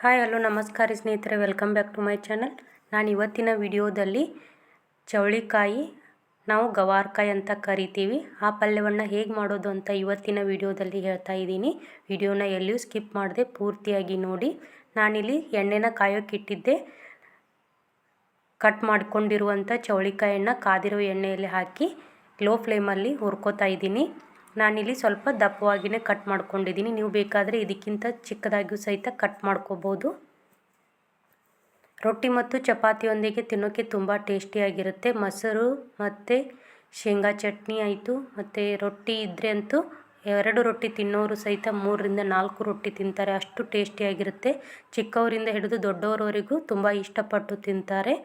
Hi hello ನಮಸ್ಕಾರ ಸ್ನೇಹಿತರೆ, welcome back to my channel. ನಾನು ಇವತ್ತಿನ ವಿಡಿಯೋದಲ್ಲಿ ಚೌಳಿಕಾಯಿ, ನಾವು ಗವಾರಕಾಯಿ ಅಂತ ಕರಿತೀವಿ, ಆ ಪಲ್ಯವನ್ನು ಹೇಗೆ ಮಾಡೋದು ಅಂತ ಇವತ್ತಿನ ವಿಡಿಯೋದಲ್ಲಿ ಹೇಳ್ತಾ ಇದ್ದೀನಿ. ವಿಡಿಯೋನ ಎಲ್ಲಿಯೂ ಸ್ಕಿಪ್ ಮಾಡದೆ ಪೂರ್ತಿಯಾಗಿ ನೋಡಿ. ನಾನಿಲ್ಲಿ ಎಣ್ಣೆನ ಕಾಯೋಕೆ ಇಟ್ಟಿದ್ದೆ. ಕಟ್ ಮಾಡ್ಕೊಂಡಿರುವಂಥ ಚೌಳಿಕಾಯನ್ನು ಕಾದಿರೋ ಎಣ್ಣೆಯಲ್ಲಿ ಹಾಕಿ ಲೋ ಫ್ಲೇಮಲ್ಲಿ ಹುರ್ಕೋತಾ ಇದ್ದೀನಿ. ನಾನಿಲ್ಲಿ ಸ್ವಲ್ಪ ದಪ್ಪವಾಗಿಯೇ ಕಟ್ ಮಾಡ್ಕೊಂಡಿದ್ದೀನಿ. ನೀವು ಬೇಕಾದರೆ ಇದಕ್ಕಿಂತ ಚಿಕ್ಕದಾಗಿಯೂ ಸಹಿತ ಕಟ್ ಮಾಡ್ಕೋಬೋದು. ರೊಟ್ಟಿ ಮತ್ತು ಚಪಾತಿಯೊಂದಿಗೆ ತಿನ್ನೋಕ್ಕೆ ತುಂಬ ಟೇಸ್ಟಿಯಾಗಿರುತ್ತೆ. ಮೊಸರು ಮತ್ತು ಶೇಂಗಾ ಚಟ್ನಿ ಆಯಿತು, ಮತ್ತು ರೊಟ್ಟಿ ಇದ್ದರೆ ಅಂತೂ 2 ರೊಟ್ಟಿ ತಿನ್ನೋರು ಸಹಿತ 3ರಿಂದ 4 ರೊಟ್ಟಿ ತಿಂತಾರೆ, ಅಷ್ಟು ಟೇಸ್ಟಿಯಾಗಿರುತ್ತೆ. ಚಿಕ್ಕವರಿಂದ ಹಿಡಿದು ದೊಡ್ಡವರವರೆಗೂ ತುಂಬ ಇಷ್ಟಪಟ್ಟು ತಿಂತಾರೆ.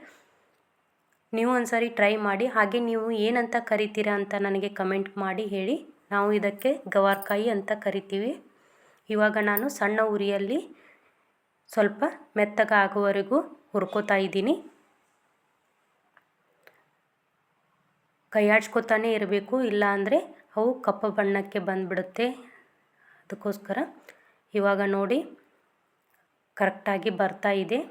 ನೀವು ಒಂದ್ಸಾರಿ ಟ್ರೈ ಮಾಡಿ. ಹಾಗೆ ನೀವು ಏನಂತ ಕರಿತೀರಾ ಅಂತ ನನಗೆ ಕಮೆಂಟ್ ಮಾಡಿ ಹೇಳಿ. ನಾವು ಇದಕ್ಕೆ ಗವಾರಕಾಯಿ ಅಂತ ಕರಿತೀವಿ. ಇವಾಗ ನಾನು ಸಣ್ಣ ಉರಿಯಲ್ಲಿ ಸ್ವಲ್ಪ ಮೆತ್ತಗಾಗುವವರೆಗೂ ಹುರ್ಕೋತಾ ಇದ್ದೀನಿ. ಕೈಯಾಡ್ಸ್ಕೊತಾನೆ ಇರಬೇಕು, ಇಲ್ಲ ಅಂದರೆ ಅವು ಕಪ್ಪು ಬಣ್ಣಕ್ಕೆ ಬಂದುಬಿಡುತ್ತೆ. ಅದಕ್ಕೋಸ್ಕರ ಇವಾಗ ನೋಡಿ ಕರೆಕ್ಟಾಗಿ ಬರ್ತಾ ಇದೆ.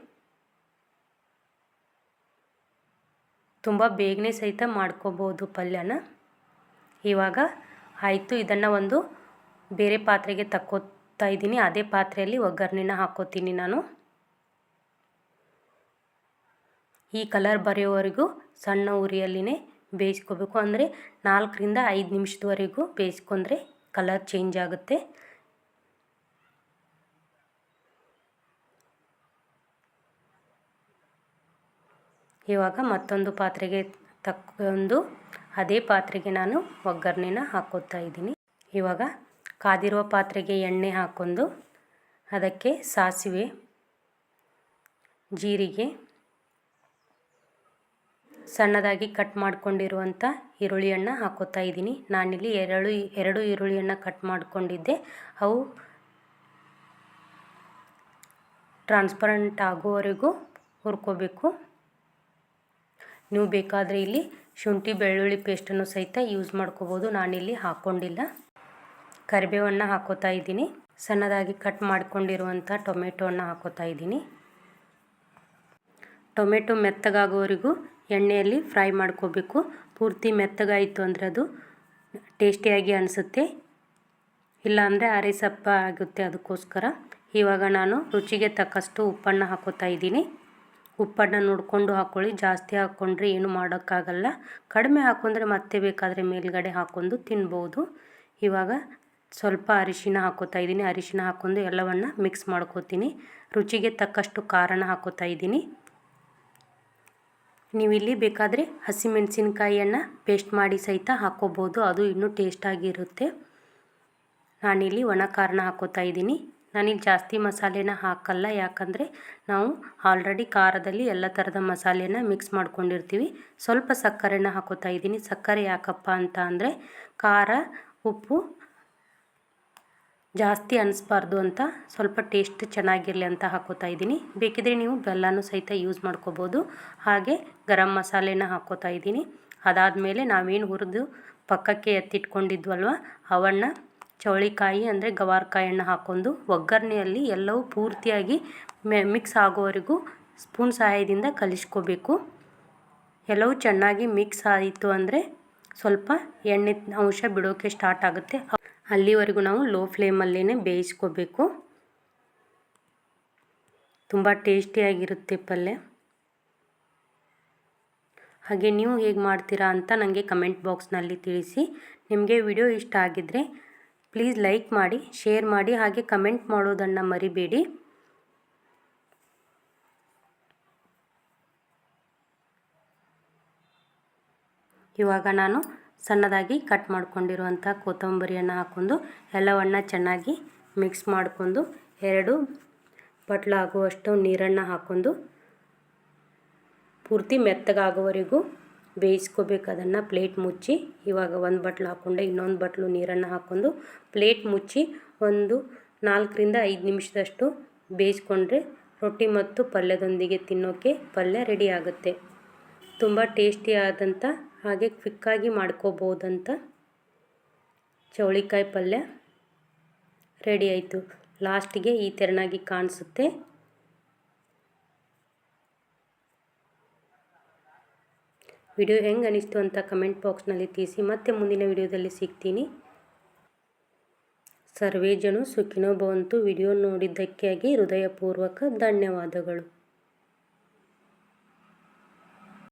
ತುಂಬ ಬೇಗನೆ ಸಹಿತ ಮಾಡ್ಕೋಬೋದು ಪಲ್ಯನ. ಇವಾಗ ಆಯಿತು, ಇದನ್ನು ಒಂದು ಬೇರೆ ಪಾತ್ರೆಗೆ ತಕ್ಕೋತಾ ಇದ್ದೀನಿ. ಅದೇ ಪಾತ್ರೆಯಲ್ಲಿ ಒಗ್ಗರಣೆನ ಹಾಕೋತೀನಿ ನಾನು. ಈ ಕಲರ್ ಬರೆಯೋವರೆಗೂ ಸಣ್ಣ ಉರಿಯಲ್ಲಿನೇ ಬೇಯಿಸ್ಕೋಬೇಕು. ಅಂದರೆ 4ರಿಂದ 5 ನಿಮಿಷದವರೆಗೂ ಬೇಯಿಸ್ಕೊಂಡ್ರೆ ಕಲರ್ ಚೇಂಜ್ ಆಗುತ್ತೆ. ಇವಾಗ ಮತ್ತೊಂದು ಪಾತ್ರೆಗೆ ತಕ್ಕೊಂಡು ಅದೇ ಪಾತ್ರೆಗೆ ನಾನು ಒಗ್ಗರಣೆನ ಹಾಕೋತಾ ಇದ್ದೀನಿ. ಇವಾಗ ಕಾದಿರುವ ಪಾತ್ರೆಗೆ ಎಣ್ಣೆ ಹಾಕ್ಕೊಂಡು ಅದಕ್ಕೆ ಸಾಸಿವೆ, ಜೀರಿಗೆ, ಸಣ್ಣದಾಗಿ ಕಟ್ ಮಾಡ್ಕೊಂಡಿರುವಂಥ ಈರುಳ್ಳಿಯನ್ನು ಹಾಕೋತಾ ಇದ್ದೀನಿ. ನಾನಿಲ್ಲಿ ಎರಡು ಈರುಳ್ಳಿಯನ್ನು ಕಟ್ ಮಾಡ್ಕೊಂಡಿದ್ದೆ. ಅವು ಟ್ರಾನ್ಸ್ಪರೆಂಟ್ ಆಗೋವರೆಗೂ ಹುರ್ಕೋಬೇಕು. ನೀವು ಬೇಕಾದರೆ ಇಲ್ಲಿ ಶುಂಠಿ ಬೆಳ್ಳುಳ್ಳಿ ಪೇಸ್ಟನ್ನು ಸಹಿತ ಯೂಸ್ ಮಾಡ್ಕೋಬೋದು. ನಾನಿಲ್ಲಿ ಹಾಕ್ಕೊಂಡಿಲ್ಲ. ಕರಿಬೇವನ್ನು ಹಾಕೋತಾ ಇದ್ದೀನಿ. ಸಣ್ಣದಾಗಿ ಕಟ್ ಮಾಡ್ಕೊಂಡಿರುವಂಥ ಟೊಮೆಟೊವನ್ನು ಹಾಕೋತಾ ಇದ್ದೀನಿ. ಟೊಮೆಟೊ ಮೆತ್ತಗಾಗೋವರೆಗೂ ಎಣ್ಣೆಯಲ್ಲಿ ಫ್ರೈ ಮಾಡ್ಕೋಬೇಕು. ಪೂರ್ತಿ ಮೆತ್ತಗಾಯಿತು ಅಂದರೆ ಅದು ಟೇಸ್ಟಿಯಾಗಿ ಅನಿಸುತ್ತೆ, ಇಲ್ಲಾಂದರೆ ಅರೆಸಪ್ಪ ಆಗುತ್ತೆ. ಅದಕ್ಕೋಸ್ಕರ ಇವಾಗ ನಾನು ರುಚಿಗೆ ತಕ್ಕಷ್ಟು ಉಪ್ಪನ್ನು ಹಾಕೋತಾ ಇದ್ದೀನಿ. ಉಪ್ಪನ್ನು ನೋಡಿಕೊಂಡು ಹಾಕ್ಕೊಳ್ಳಿ. ಜಾಸ್ತಿ ಹಾಕ್ಕೊಂಡ್ರೆ ಏನು ಮಾಡೋಕ್ಕಾಗಲ್ಲ. ಕಡಿಮೆ ಹಾಕ್ಕೊಂಡ್ರೆ ಮತ್ತೆ ಬೇಕಾದರೆ ಮೇಲ್ಗಡೆ ಹಾಕ್ಕೊಂಡು ತಿನ್ಬೋದು. ಇವಾಗ ಸ್ವಲ್ಪ ಅರಿಶಿನ ಹಾಕೋತಾ ಇದ್ದೀನಿ. ಅರಿಶಿನ ಹಾಕ್ಕೊಂಡು ಎಲ್ಲವನ್ನು ಮಿಕ್ಸ್ ಮಾಡ್ಕೋತೀನಿ. ರುಚಿಗೆ ತಕ್ಕಷ್ಟು ಖಾರನ ಹಾಕೋತಾ ಇದ್ದೀನಿ. ನೀವಿಲ್ಲಿ ಬೇಕಾದರೆ ಹಸಿಮೆಣಸಿನ್ಕಾಯಿಯನ್ನು ಪೇಸ್ಟ್ ಮಾಡಿ ಸಹಿತ ಹಾಕ್ಕೋಬೋದು, ಅದು ಇನ್ನೂ ಟೇಸ್ಟಾಗಿರುತ್ತೆ. ನಾನಿಲ್ಲಿ ಒಣ ಖಾರನ ಹಾಕೋತಾ ಇದ್ದೀನಿ. ನಾನಿಲ್ಲಿ ಜಾಸ್ತಿ ಮಸಾಲೆನ ಹಾಕಲ್ಲ, ಯಾಕಂದರೆ ನಾವು ಆಲ್ರೆಡಿ ಖಾರದಲ್ಲಿ ಎಲ್ಲ ಥರದ ಮಸಾಲೆನ ಮಿಕ್ಸ್ ಮಾಡ್ಕೊಂಡಿರ್ತೀವಿ. ಸ್ವಲ್ಪ ಸಕ್ಕರೆನ ಹಾಕೋತಾ ಇದ್ದೀನಿ. ಸಕ್ಕರೆ ಯಾಕಪ್ಪ ಅಂತ ಅಂದರೆ ಖಾರ ಉಪ್ಪು ಜಾಸ್ತಿ ಅನಿಸ್ಬಾರ್ದು ಅಂತ, ಸ್ವಲ್ಪ ಟೇಸ್ಟ್ ಚೆನ್ನಾಗಿರಲಿ ಅಂತ ಹಾಕೋತಾ ಇದ್ದೀನಿ. ಬೇಕಿದ್ರೆ ನೀವು ಬೆಲ್ಲನೂ ಸಹಿತ ಯೂಸ್ ಮಾಡ್ಕೋಬೋದು. ಹಾಗೆ ಗರಂ ಮಸಾಲೆನ ಹಾಕೋತಾ ಇದ್ದೀನಿ. ಅದಾದಮೇಲೆ ನಾವೇನು ಹುರಿದು ಪಕ್ಕಕ್ಕೆ ಎತ್ತಿಟ್ಕೊಂಡಿದ್ವಲ್ವ ಅವನ್ನು ಚೌಳಿಕಾಯಿ ಅಂದರೆ ಗವಾರಕಾಯನ್ನು ಹಾಕ್ಕೊಂಡು ಒಗ್ಗರಣೆಯಲ್ಲಿ ಎಲ್ಲವೂ ಪೂರ್ತಿಯಾಗಿ ಮಿಕ್ಸ್ ಆಗೋವರೆಗೂ ಸ್ಪೂನ್ ಸಹಾಯದಿಂದ ಕಲಿಸ್ಕೋಬೇಕು. ಎಲ್ಲವೂ ಚೆನ್ನಾಗಿ ಮಿಕ್ಸ್ ಆಯಿತು ಅಂದರೆ ಸ್ವಲ್ಪ ಎಣ್ಣೆ ಅಂಶ ಬಿಡೋಕ್ಕೆ ಸ್ಟಾರ್ಟ್ ಆಗುತ್ತೆ. ಅಲ್ಲಿವರೆಗೂ ನಾವು ಲೋ ಫ್ಲೇಮಲ್ಲೇ ಬೇಯಿಸ್ಕೋಬೇಕು. ತುಂಬ ಟೇಸ್ಟಿಯಾಗಿರುತ್ತೆ ಪಲ್ಯ. ಹಾಗೆ ನೀವು ಹೇಗೆ ಮಾಡ್ತೀರಾ ಅಂತ ನನಗೆ ಕಮೆಂಟ್ ಬಾಕ್ಸ್ನಲ್ಲಿ ತಿಳಿಸಿ. ನಿಮಗೆ ವಿಡಿಯೋ ಇಷ್ಟ ಆಗಿದ್ದರೆ ಪ್ಲೀಸ್ ಲೈಕ್ ಮಾಡಿ, ಶೇರ್ ಮಾಡಿ, ಹಾಗೆ ಕಮೆಂಟ್ ಮಾಡೋದನ್ನು ಮರಿಬೇಡಿ. ಇವಾಗ ನಾನು ಸಣ್ಣದಾಗಿ ಕಟ್ ಮಾಡ್ಕೊಂಡಿರುವಂಥ ಕೊತ್ತಂಬರಿಯನ್ನು ಹಾಕ್ಕೊಂಡು ಎಲ್ಲವನ್ನು ಚೆನ್ನಾಗಿ ಮಿಕ್ಸ್ ಮಾಡ್ಕೊಂಡು 2 ಬಟ್ಲಾಗುವಷ್ಟು ನೀರನ್ನು ಹಾಕ್ಕೊಂಡು ಪೂರ್ತಿ ಮೆತ್ತಗಾಗೋವರೆಗೂ ಬೇಯಿಸ್ಕೋಬೇಕು. ಅದನ್ನು ಪ್ಲೇಟ್ ಮುಚ್ಚಿ ಇವಾಗ 1 ಬಟ್ಲು ಹಾಕ್ಕೊಂಡೆ, ಇನ್ನೊಂದು ಬಟ್ಲು ನೀರನ್ನು ಹಾಕ್ಕೊಂಡು ಪ್ಲೇಟ್ ಮುಚ್ಚಿ ಒಂದು 4ರಿಂದ 5 ನಿಮಿಷದಷ್ಟು ಬೇಯಿಸ್ಕೊಂಡ್ರೆ ರೊಟ್ಟಿ ಮತ್ತು ಪಲ್ಯದೊಂದಿಗೆ ತಿನ್ನೋಕ್ಕೆ ಪಲ್ಯ ರೆಡಿ ಆಗುತ್ತೆ. ತುಂಬ ಟೇಸ್ಟಿಯಾದಂಥ ಹಾಗೆ ಕ್ವಿಕ್ಕಾಗಿ ಮಾಡ್ಕೋಬೋದಂತ ಚೌಳಿಕಾಯಿ ಪಲ್ಯ ರೆಡಿ ಆಯಿತು. ಲಾಸ್ಟಿಗೆ ಈ ತೆರನಾಗಿ ಕಾಣಿಸುತ್ತೆ. ವಿಡಿಯೋ ಹೆಂಗೆ ಅನಿಸ್ತು ಅಂತ ಕಮೆಂಟ್ ಬಾಕ್ಸ್ನಲ್ಲಿ ತಿಳಿಸಿ. ಮತ್ತೆ ಮುಂದಿನ ವಿಡಿಯೋದಲ್ಲಿ ಸಿಗ್ತೀನಿ. ಸರ್ವೇ ಜನ ಸುಖಿನೋ ಭವಂತು. ವಿಡಿಯೋ ನೋಡಿದ್ದಕ್ಕಾಗಿ ಹೃದಯಪೂರ್ವಕ ಧನ್ಯವಾದಗಳು.